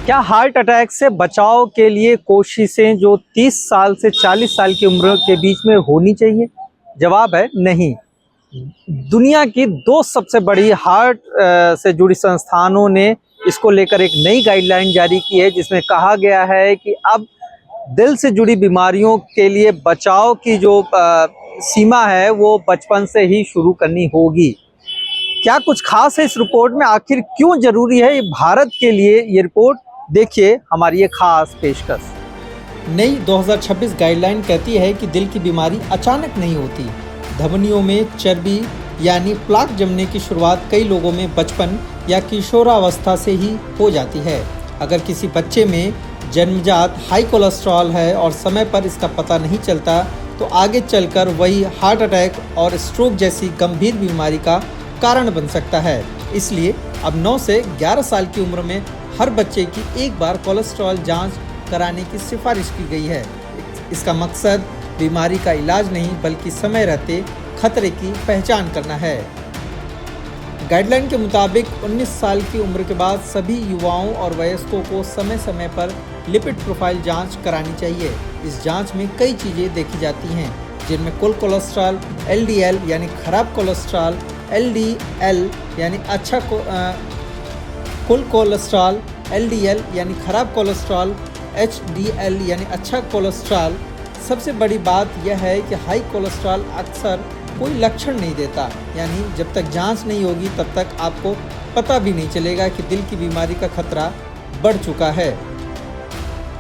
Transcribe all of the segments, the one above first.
क्या heart attack से बचाव के लिए कोशिशें जो 30 साल से 40 साल की उम्र के बीच में होनी चाहिए? जवाब है नहीं। दुनिया की दो सबसे बड़ी हार्ट से जुड़ी संस्थानों ने इसको लेकर एक नई गाइडलाइन जारी की है, जिसमें कहा गया है कि अब दिल से जुड़ी बीमारियों के लिए बचाव की जो सीमा है वो बचपन से ही शुरू करनी होगी। क्या कुछ खास है इस रिपोर्ट में? आखिर क्यों जरूरी है ये भारत के लिए ये रिपोर्ट? देखिए हमारी ये खास पेशकश। नई 2026 गाइडलाइन कहती है कि दिल की बीमारी अचानक नहीं होती। धमनियों में चर्बी यानी प्लाक जमने की शुरुआत कई लोगों में बचपन या किशोरावस्था से ही हो जाती है। अगर किसी बच्चे में जन्मजात हाई कोलेस्ट्रॉल है और समय पर इसका पता नहीं चलता तो आगे चलकर वही हार्ट अटैक और स्ट्रोक जैसी गंभीर बीमारी का कारण बन सकता है। इसलिए अब 9 से 11 साल की उम्र में हर बच्चे की एक बार कोलेस्ट्रॉल जांच कराने की सिफारिश की गई है। इसका मकसद बीमारी का इलाज नहीं बल्कि समय रहते खतरे की पहचान करना है। गाइडलाइन के मुताबिक 19 साल की उम्र के बाद सभी युवाओं और वयस्कों को समय समय पर लिपिड प्रोफाइल जांच करानी चाहिए। इस जांच में कई चीज़ें देखी जाती हैं, जिनमें कुल कोलेस्ट्रॉल, LDL यानी खराब कोलेस्ट्रॉल, LDL यानी अच्छा कुल कोलेस्ट्रॉल, LDL यानी खराब कोलेस्ट्रॉल, HDL यानी अच्छा कोलेस्ट्रॉल। सबसे बड़ी बात यह है कि हाई कोलेस्ट्रॉल अक्सर कोई लक्षण नहीं देता, यानी जब तक जांच नहीं होगी तब तक आपको पता भी नहीं चलेगा कि दिल की बीमारी का खतरा बढ़ चुका है।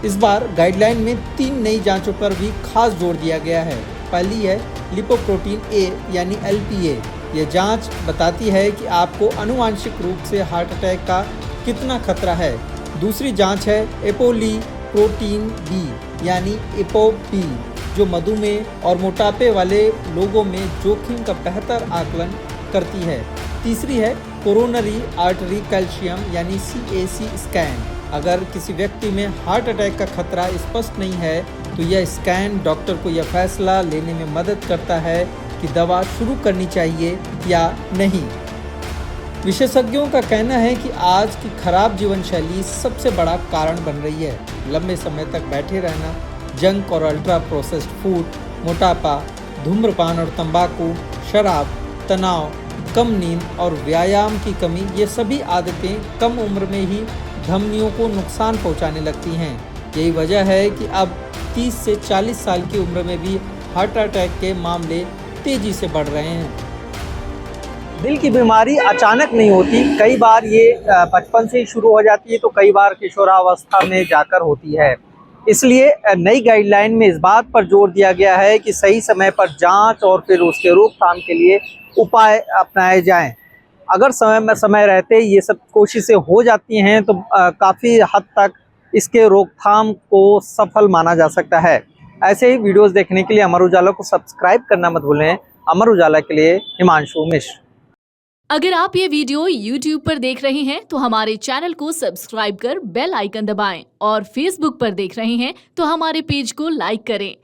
इस बार गाइडलाइन में 3 नई जांचों पर भी खास जोर दिया गया है। पहली है लिपोप्रोटीन A यानी LPA। यह जांच बताती है कि आपको आनुवांशिक रूप से हार्ट अटैक का कितना खतरा है। दूसरी जांच है एपोलिप्रोटीन B यानी EPO-B, जो मधुमेह और मोटापे वाले लोगों में जोखिम का बेहतर आकलन करती है। तीसरी है कोरोनरी आर्टरी कैल्शियम यानी CAC स्कैन। अगर किसी व्यक्ति में हार्ट अटैक का खतरा स्पष्ट नहीं है तो यह स्कैन डॉक्टर को यह फैसला लेने में मदद करता है कि दवा शुरू करनी चाहिए या नहीं। विशेषज्ञों का कहना है कि आज की खराब जीवन शैली सबसे बड़ा कारण बन रही है। लंबे समय तक बैठे रहना, जंक और अल्ट्रा प्रोसेस्ड फूड, मोटापा, धूम्रपान और तंबाकू, शराब, तनाव, कम नींद और व्यायाम की कमी, ये सभी आदतें कम उम्र में ही धमनियों को नुकसान पहुंचाने लगती हैं। यही वजह है कि अब 30 से 40 साल की उम्र में भी हार्ट अटैक के मामले तेजी से बढ़ रहे हैं। दिल की बीमारी अचानक नहीं होती, कई बार ये बचपन से ही शुरू हो जाती है तो कई बार किशोरावस्था में जाकर होती है। इसलिए नई गाइडलाइन में इस बात पर जोर दिया गया है कि सही समय पर जांच और फिर उसके रोकथाम के लिए उपाय अपनाए जाएं। अगर समय रहते ये सब कोशिशें हो जाती हैं तो काफ़ी हद तक इसके रोकथाम को सफल माना जा सकता है। ऐसे ही वीडियोस देखने के लिए अमर उजाला को सब्सक्राइब करना मत भूलें। अमर उजाला के लिए हिमांशु मिश्र। अगर आप ये वीडियो YouTube पर देख रहे हैं तो हमारे चैनल को सब्सक्राइब कर बेल आइकन दबाएं और Facebook पर देख रहे हैं तो हमारे पेज को लाइक करें।